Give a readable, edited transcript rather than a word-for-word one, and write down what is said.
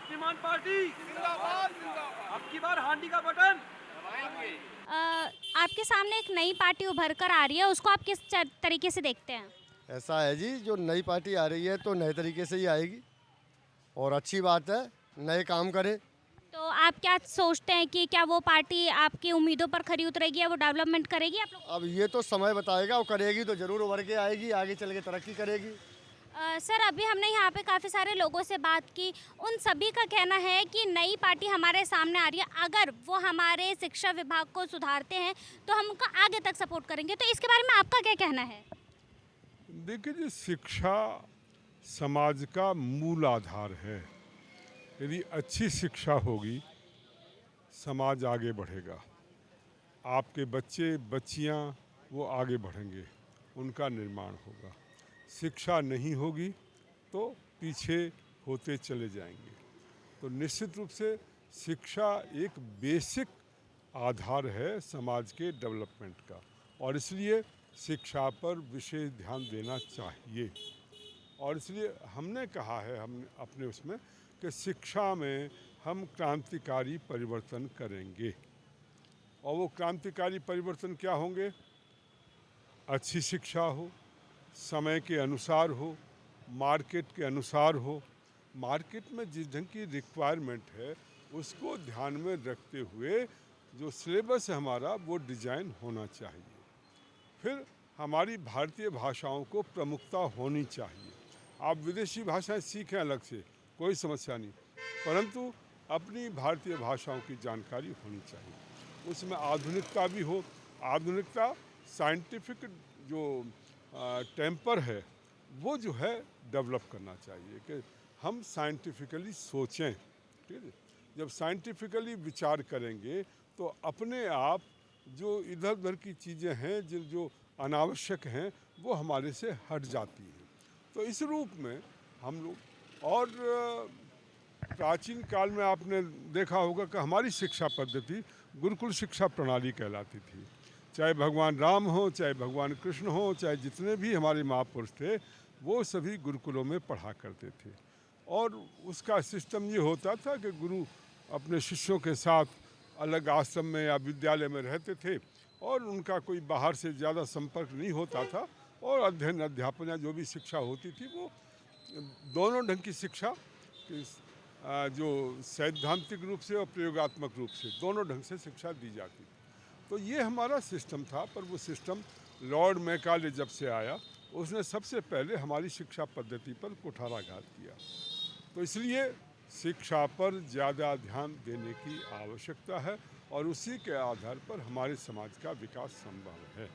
Shaktimaan party जिंदाबाद जिंदाबाद। अब की बार हांडी का बटन दबाएंगे। आपके सामने एक नई पार्टी उभर कर आ रही है, उसको आप किस तरीके से देखते हैं? ऐसा है जी, जो नई पार्टी आ रही है तो नए तरीके से ही आएगी और अच्छी बात है, नए काम करे। तो आप क्या सोचते हैं कि क्या वो पार्टी आपकी उम्मीदों पर खरी उतरेगी या वो डेवलपमेंट करेगी आप लोग? अब ये तो समय बताएगा, वो करेगी तो ज़रूर उभर के आएगी, आगे चल के तरक्की करेगी। सर, अभी हमने यहाँ पे काफ़ी सारे लोगों से बात की, उन सभी का कहना है कि नई पार्टी हमारे सामने आ रही है, अगर वो हमारे शिक्षा विभाग को सुधारते हैं तो हम उनका आगे तक सपोर्ट करेंगे। तो इसके बारे में आपका क्या कहना है? देखिए जी, शिक्षा समाज का मूल आधार है। यदि अच्छी शिक्षा होगी, समाज आगे बढ़ेगा। आपके बच्चे बच्चियां वो आगे बढ़ेंगे, उनका निर्माण होगा। शिक्षा नहीं होगी तो पीछे होते चले जाएंगे। तो निश्चित रूप से शिक्षा एक बेसिक आधार है समाज के डेवलपमेंट का, और इसलिए शिक्षा पर विशेष ध्यान देना चाहिए। और इसलिए हमने कहा है, हमने अपने उसमें कि शिक्षा में हम क्रांतिकारी परिवर्तन करेंगे। और वो क्रांतिकारी परिवर्तन क्या होंगे? अच्छी शिक्षा हो, समय के अनुसार हो, मार्केट के अनुसार हो। मार्केट में जिस ढंग की रिक्वायरमेंट है उसको ध्यान में रखते हुए जो सिलेबस है हमारा, वो डिज़ाइन होना चाहिए। फिर हमारी भारतीय भाषाओं को प्रमुखता होनी चाहिए। आप विदेशी भाषाएं सीखें अलग से, कोई समस्या नहीं, परंतु अपनी भारतीय भाषाओं की जानकारी होनी चाहिए। उसमें आधुनिकता भी हो। आधुनिकता साइंटिफिक जो टेम्पर है वो जो है डेवलप करना चाहिए कि हम साइंटिफिकली सोचें। ठीक है, जब साइंटिफिकली विचार करेंगे तो अपने आप जो इधर उधर की चीज़ें हैं जो अनावश्यक हैं वो हमारे से हट जाती हैं। तो इस रूप में हम लोग, और प्राचीन काल में आपने देखा होगा कि हमारी शिक्षा पद्धति गुरुकुल शिक्षा प्रणाली कहलाती थी। चाहे भगवान राम हो, चाहे भगवान कृष्ण हो, चाहे जितने भी हमारे महापुरुष थे, वो सभी गुरुकुलों में पढ़ा करते थे। और उसका सिस्टम ये होता था कि गुरु अपने शिष्यों के साथ अलग आश्रम में या विद्यालय में रहते थे और उनका कोई बाहर से ज़्यादा संपर्क नहीं होता था, और अध्ययन अध्यापन या जो भी शिक्षा होती थी वो दोनों ढंग की शिक्षा, जो सैद्धांतिक रूप से और प्रयोगात्मक रूप से दोनों ढंग से शिक्षा दी जाती थी। तो ये हमारा सिस्टम था। पर वो सिस्टम लॉर्ड मैकाले जब से आया, उसने सबसे पहले हमारी शिक्षा पद्धति पर कुठाराघात किया। तो इसलिए शिक्षा पर ज़्यादा ध्यान देने की आवश्यकता है और उसी के आधार पर हमारे समाज का विकास संभव है।